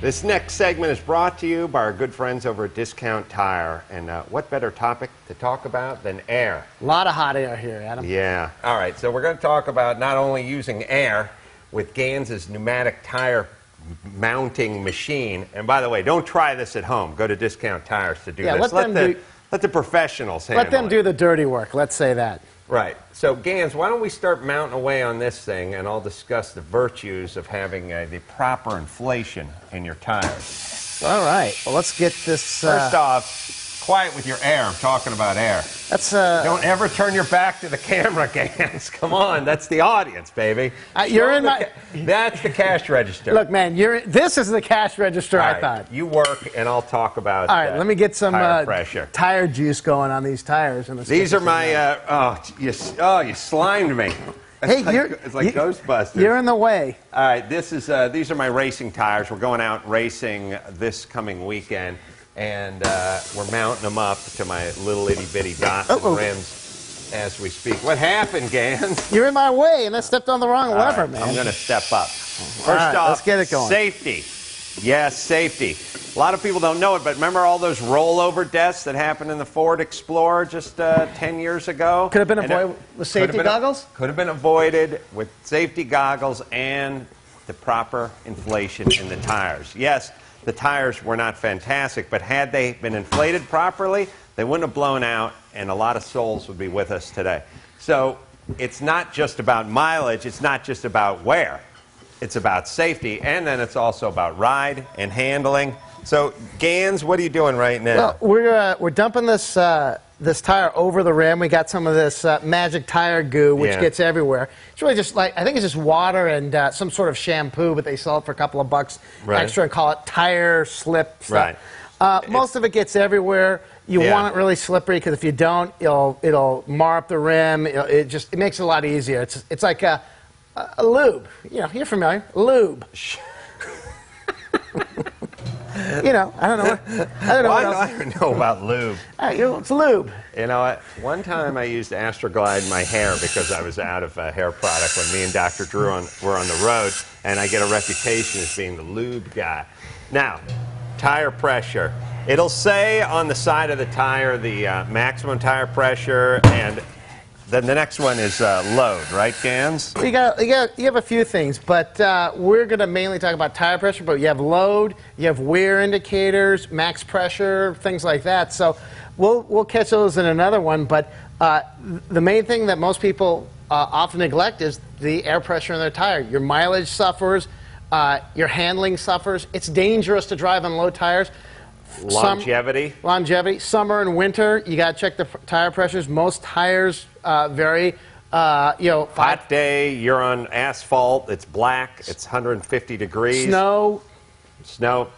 This next segment is brought to you by our good friends over at Discount Tire. And what better topic to talk about than air? A lot of hot air here, Adam. Yeah. All right, so we're going to talk about not only using air with Ganz' pneumatic tire mounting machine. And by the way, don't try this at home. Go to Discount Tires to do this. Let the professionals handle it. Let them do the dirty work, let's say that. Right. So, Ganz, why don't we start mounting away on this thing, and I'll discuss the virtues of having the proper inflation in your tires. All right. Well, let's get this... First off, quiet with your air. I'm talking about air. That's Don't ever turn your back to the camera, Ganz. Come on. That's the audience, baby. You're in my... That's the cash register. Look, man, this is the cash register, I thought. You work, and I'll talk about all right, let me get some tire pressure. Tire juice going on these tires. These are my... you slimed me. Hey, it's like Ghostbusters. You're in the way. All right, these are my racing tires. We're going out racing this coming weekend, and we're mounting them up to my little itty-bitty Dotson rims as we speak. What happened, Ganz? You're in my way, and I stepped on the wrong lever, man. I'm going to step up. First off, let's get it going. Safety. Yes, safety. A lot of people don't know it, but remember all those rollover deaths that happened in the Ford Explorer just 10 years ago? Could have been avoided with safety goggles? Could have been avoided with safety goggles and the proper inflation in the tires. Yes, the tires were not fantastic, but had they been inflated properly, they wouldn't have blown out, and a lot of souls would be with us today. So it's not just about mileage, it's not just about wear. It's about safety, and then it's also about ride and handling. So, Ganz, what are you doing right now? Well, we're dumping this this tire over the rim. We got some of this magic tire goo, which gets everywhere. It's really just like, I think it's just water and some sort of shampoo, but they sell it for a couple of bucks extra and call it tire slip stuff. Right. Most of it gets everywhere. You want it really slippery, because if you don't, it'll mar up the rim. It makes it a lot easier. It's like a lube. You know, you're familiar. Lube. You know, I don't know. I don't know about lube. It's lube. You know what? One time I used Astroglide in my hair because I was out of hair product when me and Dr. Drew were on the road, and I get a reputation as being the lube guy. Now, tire pressure. It'll say on the side of the tire the maximum tire pressure, and then the next one is load, right, Ganz? You have a few things, but we're going to mainly talk about tire pressure, but you have load, you have wear indicators, max pressure, things like that. So we'll catch those in another one, but the main thing that most people often neglect is the air pressure in their tire. Your mileage suffers, your handling suffers. It's dangerous to drive on low tires. Longevity. Summer and winter, you got to check the tire pressures. Most tires vary. Hot day, you're on asphalt. It's black. It's 150 degrees. Snow,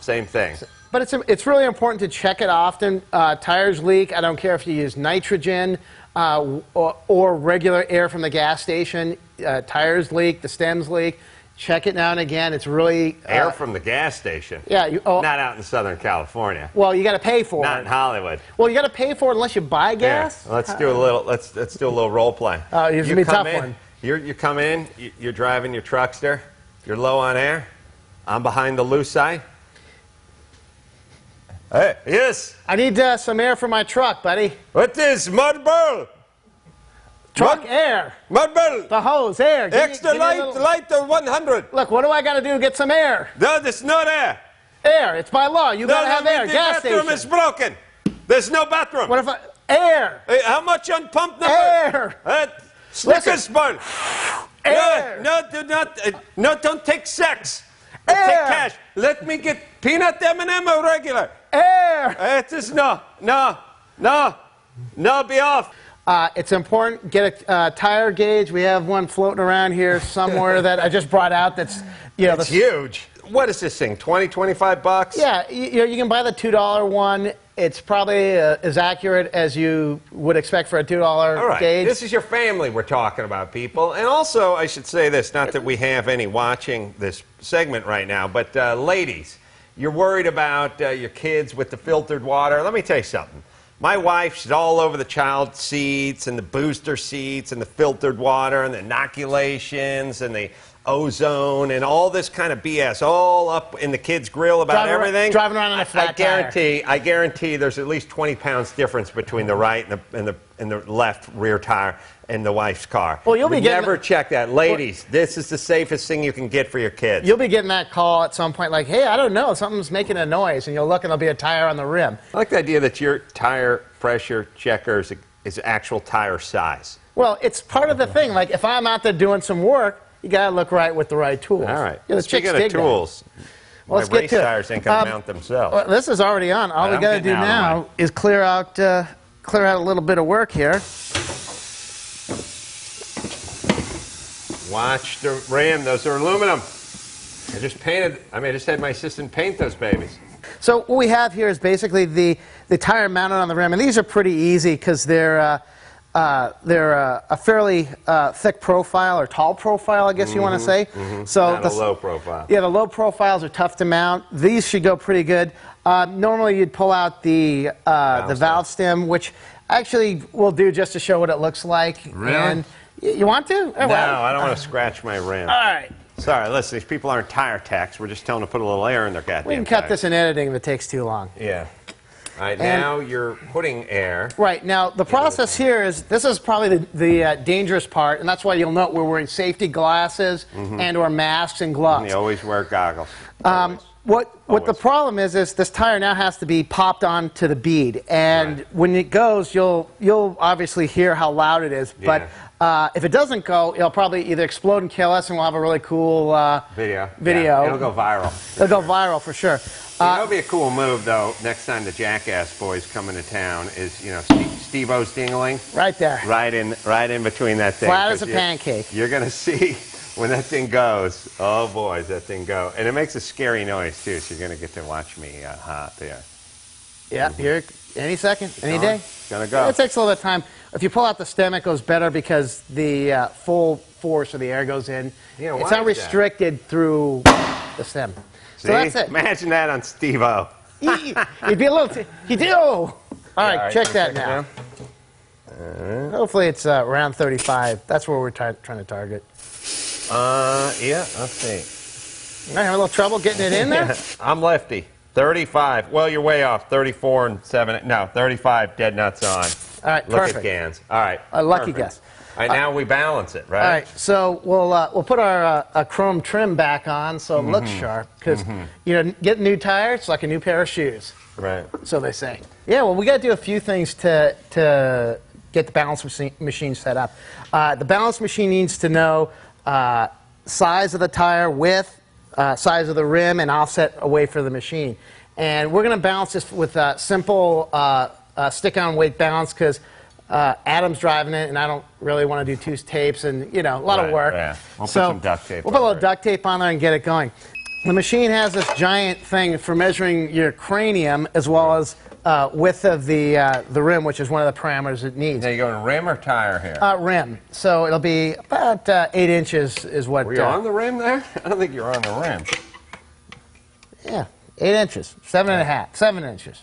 same thing. But it's really important to check it often. Tires leak. I don't care if you use nitrogen or regular air from the gas station. Tires leak. The stems leak. Check it now and again. It's really air from the gas station. Yeah, not out in Southern California. Well, you got to pay for it. Not in Hollywood. Well, you got to pay for it unless you buy gas. Yeah. Let's do a little. Let's do a little role play. Oh, it's gonna be a tough one. You come in. You're driving your truckster. You're low on air. I'm behind the loose side. Hey, yes. I need some air for my truck, buddy. What is mudball? Truck air. Mudball. The hose, air. Extra light 100. Look, what do I got to do to get some air? No, that's not air. Air. It's by law. You got to have air. Gas station. The bathroom is broken. There's no bathroom. What if air? Hey, how much on pump number? Air. Snickers bar. Air. No, do not. No, don't take sex. Air. Take cash. Let me get peanut M&M or regular. Air. It is no, be off. It's important. Get a tire gauge. We have one floating around here somewhere that I just brought out. That's it's huge. What is this thing? 20, 25 bucks? Yeah, you can buy the $2 one. It's probably as accurate as you would expect for a $2 All right. gauge. This is your family we're talking about, people. And also, I should say this, not that we have any watching this segment right now, but ladies, you're worried about your kids with the filtered water. Let me tell you something. My wife, she's all over the child seats and the booster seats and the filtered water and the inoculations and the ozone and all this kind of BS all up in the kids' grill about everything. Driving around on a flat tire. I guarantee there's at least 20 pounds difference between the right and the left rear tire in the wife's car. Well, you'll be never check that. Ladies, this is the safest thing you can get for your kids. You'll be getting that call at some point like, hey, I don't know, something's making a noise, and you'll look and there'll be a tire on the rim. I like the idea that your tire pressure checker is actual tire size. Well, it's part of the thing. Like, if I'm out there doing some work, you got to look right with the right tools. All right. You know, Speaking of tools, well, let's get to tires ain't going to mount themselves. Well, this is already on. All we got to do now is clear out a little bit of work here. Watch the rim. Those are aluminum. I just had my assistant paint those babies. So what we have here is basically the tire mounted on the rim, and these are pretty easy because they're a fairly thick profile or tall profile, I guess you want to say. So not a low profile. Yeah, the low profiles are tough to mount. These should go pretty good. Normally, you'd pull out the valve stem, which actually we'll do just to show what it looks like. Really? And you want to? No, I don't want to scratch my rim. All right. Sorry, listen, these people aren't tire techs. We're just telling them to put a little air in their goddamn We can cut tires. this in editing if it takes too long. Yeah. All right, now you're putting air. Right. Now, the process here is, this is probably the dangerous part, and that's why you'll note we're wearing safety glasses and or masks and gloves. And you always wear goggles. What the problem is this tire now has to be popped onto the bead, and when it goes, you'll obviously hear how loud it is. Yeah. But if it doesn't go, it'll probably either explode and kill us, and we'll have a really cool video. Yeah, it'll go viral. It'll go viral for sure. That'll be a cool move, though. Next time the Jackass boys come into town, is Steve-O's dingling. Right there. Right in between that thing. Flat as a pancake. You're gonna see when that thing goes. Oh boy, does that thing go! And it makes a scary noise too. So you're gonna get to watch me hop there. Yeah, here any second, any day. It's gonna go. It takes a little bit of time. If you pull out the stem, it goes better because the full force of the air goes in. Yeah, it's not restricted through the stem. See? So that's it. Imagine that on Steve-O. He'd be a little. He'd do. All right, check that now. Hopefully it's around 35. That's where we're trying to target. Yeah, let's see. I have a little trouble getting it in there. I'm lefty. 35. Well, you're way off. 34 and 7. No, 35. Dead nuts on. All right, Look perfect. at Ganz. All right. A lucky guess. All right, now we balance it, right? All right, so we'll put our chrome trim back on so it looks sharp because get new tires, it's like a new pair of shoes. Right. So they say. Yeah, well, we got to do a few things to get the balance machine set up. The balance machine needs to know size of the tire, width, size of the rim, and offset away for the machine. And we're going to balance this with a simple stick-on weight balance because Adam's driving it, and I don't really want to do two tapes and, a lot of work. Yeah. We'll put some duct tape We'll put a little duct tape on there and get it going. The machine has this giant thing for measuring your cranium as well as width of the rim, which is one of the parameters it needs. Now you going rim or tire here? Rim. So it'll be about 8 inches is what... Were you on the rim there? I don't think you were on the rim. Yeah, 8 inches. 7.5. 7 inches.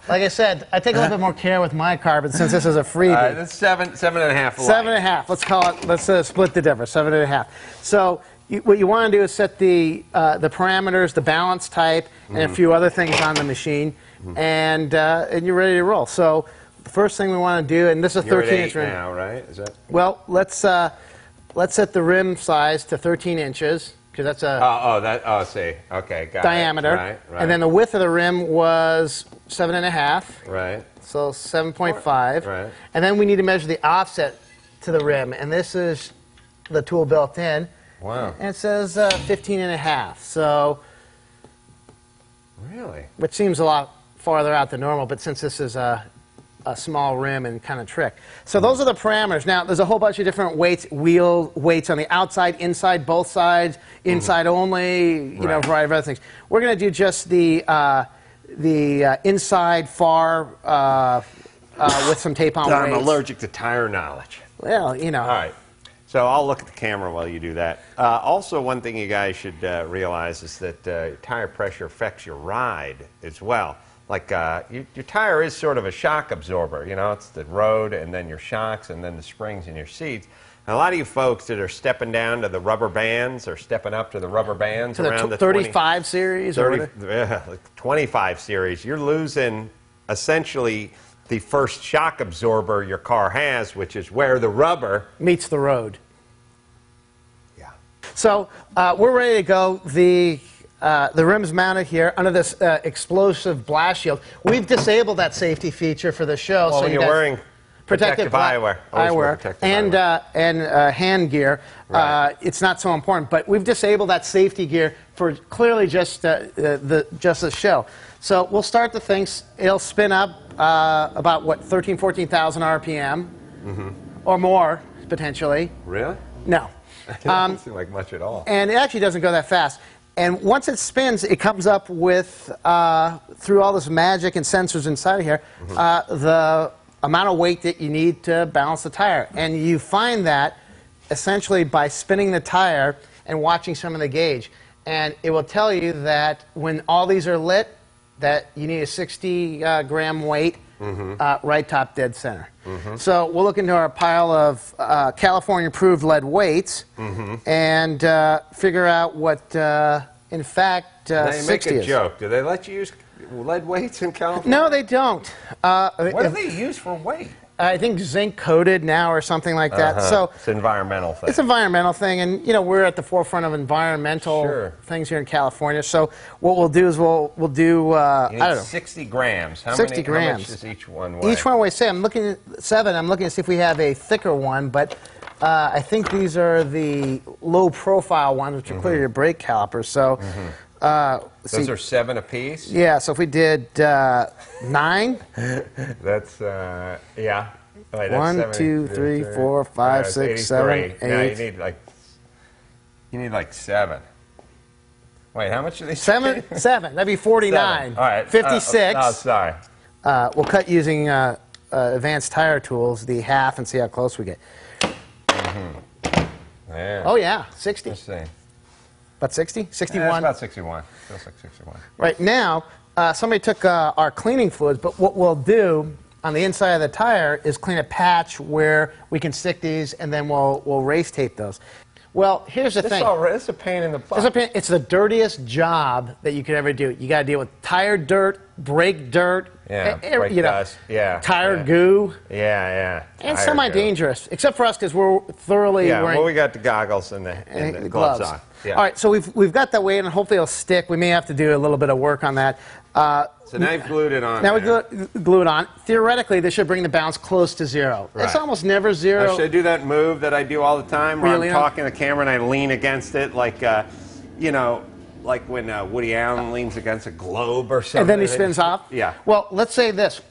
Like I said, I take a little bit more care with my car, but since this is a freebie... That's 7.5. 7.5. Let's call it, let's split the difference, 7.5. So what you want to do is set the parameters, the balance type, and a few other things on the machine, and you're ready to roll. So the first thing we want to do, and this is a 13-inch rim. Now, right? Is that... Well, let's set the rim size to 13 inches. That's a see. Okay, got diameter. It. Right. And then the width of the rim was 7.5. Right. So 7.5. Right. And then we need to measure the offset to the rim. And this is the tool built in. Wow. And it says 15.5. So. Really? Which seems a lot farther out than normal, but since this is a small rim and kind of trick. So those are the parameters. Now, there's a whole bunch of different weights, wheel weights on the outside, inside, both sides, inside only, a variety of other things. We're going to do just the inside far with some tape on weights. I'm allergic to tire knowledge. Well, All right. So I'll look at the camera while you do that. Also, one thing you guys should realize is that tire pressure affects your ride as well. Like your tire is sort of a shock absorber. It's the road and then your shocks and then the springs in your seats. A lot of you folks that are stepping down to the rubber bands or stepping up to the rubber bands To around the the 35 series or 25 series, you're losing essentially the first shock absorber your car has, which is where the rubber meets the road. Yeah. So we're ready to go. The rim's mounted here under this explosive blast shield. We've disabled that safety feature for the show. Well, so when you're wearing protective eyewear. And hand gear. Right. It's not so important, but we've disabled that safety gear for clearly just the show. So we'll start the things. It'll spin up about what 14,000 RPM or more potentially. Really? No. It doesn't seem like much at all. And it actually doesn't go that fast. And once it spins, it comes up with through all this magic and sensors inside of here the amount of weight that you need to balance the tire. And you find that essentially by spinning the tire and watching some of the gauge. And it will tell you that when all these are lit, that you need a 60 gram weight right top dead center. So we'll look into our pile of California approved lead weights and figure out what in fact now you 60 make a is. joke. Do they let you use lead weights in California? No, they don't. What do they use for weight? I think zinc coated now or something like that. So it's an environmental thing. it's an environmental thing, and you know we're at the forefront of environmental things here in California. So what we'll do is we'll do I don't know 60 grams. How 60 many, grams. How much does each one weigh? Each one weighs 7. I'm looking at 7. I'm looking to see if we have a thicker one, but I think these are the low profile ones, which are clearly your brake calipers. So. Those are 7 apiece? Yeah, so if we did 9. That's, yeah. Wait, that's 1, 2, 3, 4, 5, 6, 7, 8. No, you need like 7. Wait, how much are they? 7? 7. That'd be 49. 7. All right. 56. Oh, sorry. We'll cut using advanced tire tools, the half, and see how close we get. Yeah. Oh, yeah, 60. Let's see. About 60? 61? Yeah, it's about 61. Feels like 61. Right now, somebody took our cleaning fluids, but what we'll do on the inside of the tire is clean a patch where we can stick these, and then we'll race tape those. Well, here's the thing. It's a pain in the butt. It's the dirtiest job that you could ever do. You got to deal with tire dirt, brake dirt, brake dust, tire goo. Yeah. And semi-dangerous, except for us because we're thoroughly wearing. Well, we got the goggles and the gloves on. Yeah. All right, so we've got that weight, and hopefully it'll stick. We may have to do a little bit of work on that. So now you've glued it on. Now we glue it on. Theoretically, this should bring the bounce close to 0. Right. It's almost never 0. Should I do that move that I do all the time where Really? I'm talking to the camera and I lean against it like, like when Woody Allen leans against a globe or something. And then he spins off? Yeah. Well, let's say this.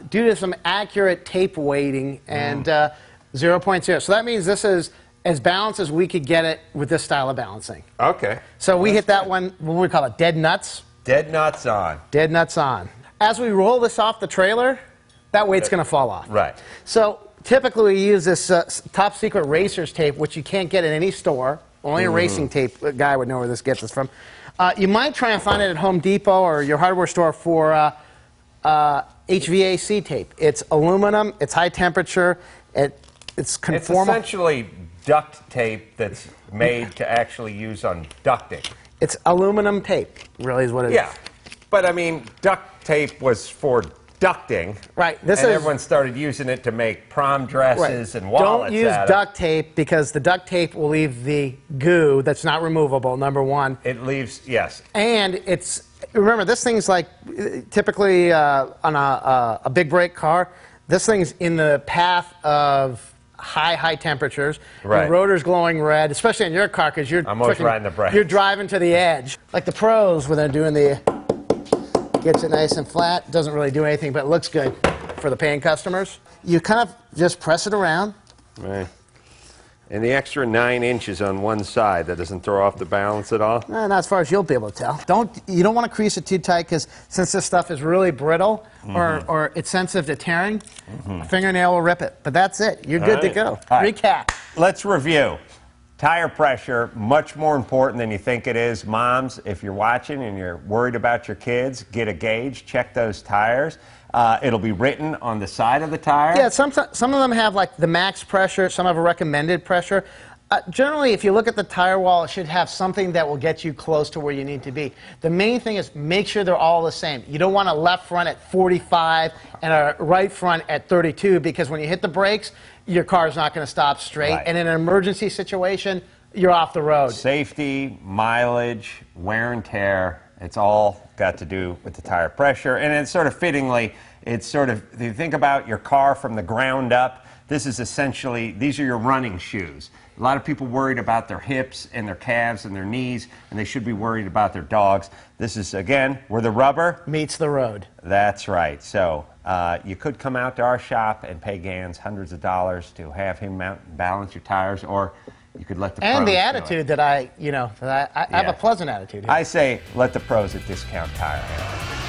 Due to some accurate tape weighting and 0.0. So that means this is as balanced as we could get it with this style of balancing. Okay. So we hit that one, what do we call it, dead nuts? Dead nuts on. Dead nuts on. As we roll this off the trailer, that weight's going to fall off. Right. So typically we use this top secret racer's tape, which you can't get in any store. Only a racing tape guy would know where this gets this from. You might try and find it at Home Depot or your hardware store for HVAC tape. It's aluminum, it's high temperature, it's conformal. It's essentially duct tape that's made to actually use on ducting. It's aluminum tape, really is what it is. Yeah, but I mean, duct tape was for ducting. Right. Everyone started using it to make prom dresses and wallets. Don't use duct tape because the duct tape will leave the goo that's not removable, number one. It leaves, yes. And remember, this thing's like, typically on a big brake car, this thing's in the path of high temperatures. Right. The rotor's glowing red, especially in your car because I'm always riding the brakes. You're driving to the edge. Like the pros when they're doing gets it nice and flat. Doesn't really do anything, but it looks good for the paying customers. You kind of just press it around. Right. And the extra 9 inches on one side, that doesn't throw off the balance at all? Not as far as you'll be able to tell. You don't want to crease it too tight because since this stuff is really brittle or it's sensitive to tearing, a fingernail will rip it. But that's it. You're good to go. All right. Recap. Let's review. Tire pressure, much more important than you think it is. Moms, if you're watching and you're worried about your kids, get a gauge, check those tires. It'll be written on the side of the tire. Yeah, some of them have like the max pressure, some have a recommended pressure. Generally, if you look at the tire wall, it should have something that will get you close to where you need to be. The main thing is make sure they're all the same. You don't want a left front at 45 and a right front at 32, because when you hit the brakes, your car's not going to stop straight. Right. And in an emergency situation, you're off the road. Safety, mileage, wear and tear, it's all got to do with the tire pressure. And it's sort of fittingly, it's sort of, if you think about your car from the ground up, this is essentially, these are your running shoes. A lot of people worried about their hips and their calves and their knees, and they should be worried about their dogs. This is, again, where the rubber meets the road. That's right. So you could come out to our shop and pay Ganz hundreds of dollars to have him mount and balance your tires, or you could let the pros And the do attitude it. that I have a pleasant attitude here. I say let the pros at Discount Tire handle it.